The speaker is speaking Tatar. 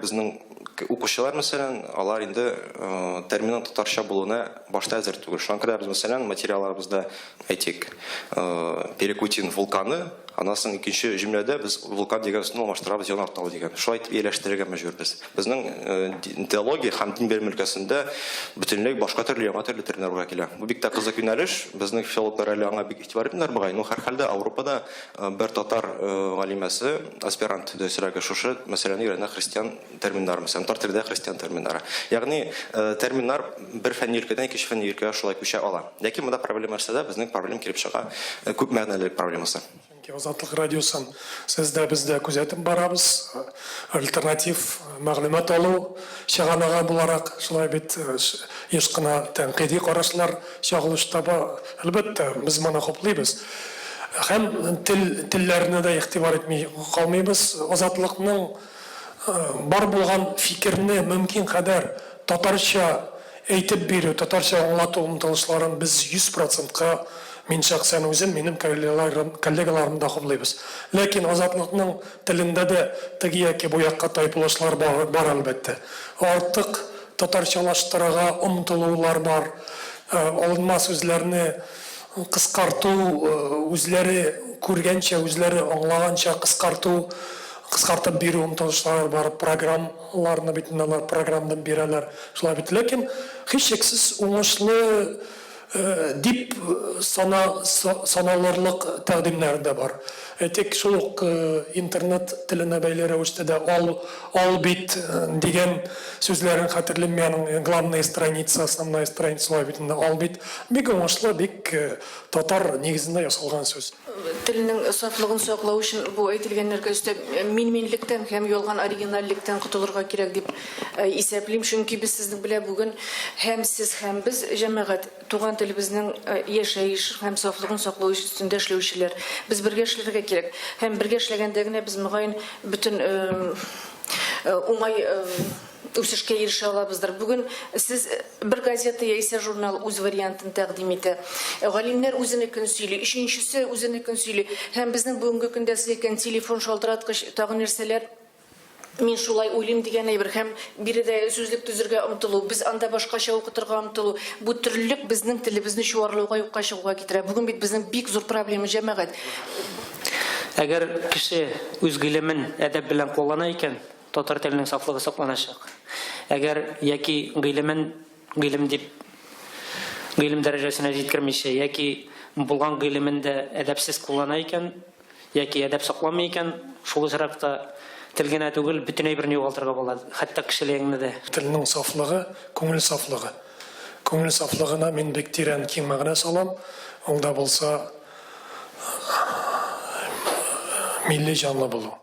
Безнең укучылар мәсәлән, алар инде терминның татарча булуына башта әзер түгел. Шуңа күрә без мәсәлән материалларыбызда әйтик, Перекутин вулканы, анасын икенче җөмләдә без вулкан дигән сүзне алмаштырабыз Янартау дигән. Шулай итеп ияләштерергә мәҗбүрбез. Безнең теология һәм дин белем өлкәсендә бөтенләй башка төрле яңа төрле терминнарга килә. Бу бик тә кызык юнәлеш. Безнең филологлар әле аңа бик игътибар итәләр бугай. Ну һәрхәлдә Европада бер татар галимәсе, аспирант дәүсәрәгә шушы мәсьәләне өйрәнә христиан терминнары, мәсәлән, татар телендә христиан терминнары. Ягъни терминнар бер фәнни өлкәдән икенче фәнни өлкәгә шулай күчә ала. Ләкин монда проблема нәрсәдә? Безнең проблема килеп чыга күп мәгънәле проблемасы. Азатлык радиосын сездә бездә күзәтеп барабыз. Альтернатив мәгълүмат алу чыганага буларак шулай бит еш кына тәнкыйди карашлар чагылыш таба. Әлбәттә, без моны хуплыйбыз. Һәм телләрне дә игътибар итми калмыйбыз. Азатлыкның бар булган фикерне мөмкин кадәр татарча әйтеп бирү, татарча аңлату омтылышларын без 100%-ка мин шәхсән үзем, минем коллегаларым да хуплыйбыз. Ләкин азатлыкның телендә дә теге яки бу якка тайпылышлар бар әлбәттә. Артык татарчалаштырырга омтылулар бар. Алынмас үзләрне кыскарту, үзләре күргәнчә, үзләре аңлаганча кыскартып бирү омтылышлар бар. Программаларны битенәләр, программадан бирәләр. Шулай бит. Ләкин һичшиксез уңышлы дип саналырлык тәкъдимнәр дә бар. Тик шул ук интернет теленә бәйле рәвештә дә ал бит дигән сүзләрен хәтерлим менің главная страница, основная страница битендә ал бит. Бик уңышлы, бик татар нигезендә ясалган сүз. Теленең сафлыгын саклау өчен бу әйтелгәннәргә өстә минлектән һәм ялган оригиналлектән котылырга кирәк дип исәплим. Чөнки без сезнең белән бүген һәм сез һәм без җәмәгать туган телебезнең яшәеш һәм сафлыгын саклау өстендә эшләүчеләр. Без бергә эшләргә кирәк. Һәм бергә эшләгәндә генә без мөгаен бөтен уңай үсешкә ирешә алабыздыр. Бүген сез бер газета яисә журнал үз вариантын тәкъдим итә. Галимнәр үзенекен сөйли, өченчесе үзенекен сөйли. Һәм безнең бүгенге көндә сөйкән телефон шалтыраткыч тагын нәрсәләр мин шулай уйлыйм дигән әйбер һәм биредә сүзлек төзергә омтылу, без анда башкача укытырга омтылу, бу төрлелек безнең телебезне чуарлауга юкка чыгуга китерә. Бүген бит безнең бик зур проблема җәмәгать. Әгәр кеше үз гыйлемен әдәп белән куллана икән, татар теленең сафлыгы сакланачак. Әгәр яки гыйлем дип гыйлем дәрәҗәсенә җиткермичә, яки булган гыйлемен дә әдәпсез куллана икән, яки әдәп сакламый икән, шул очракта тел генә түгел, бөтенләй берне югалтырга була, хәтта кешелегеңне дә. Теленең сафлыгы, күңел сафлыгы. Күңел сафлыгына мин бик тирән киң мәгънә салам. Аңда булса милли җанлы булу.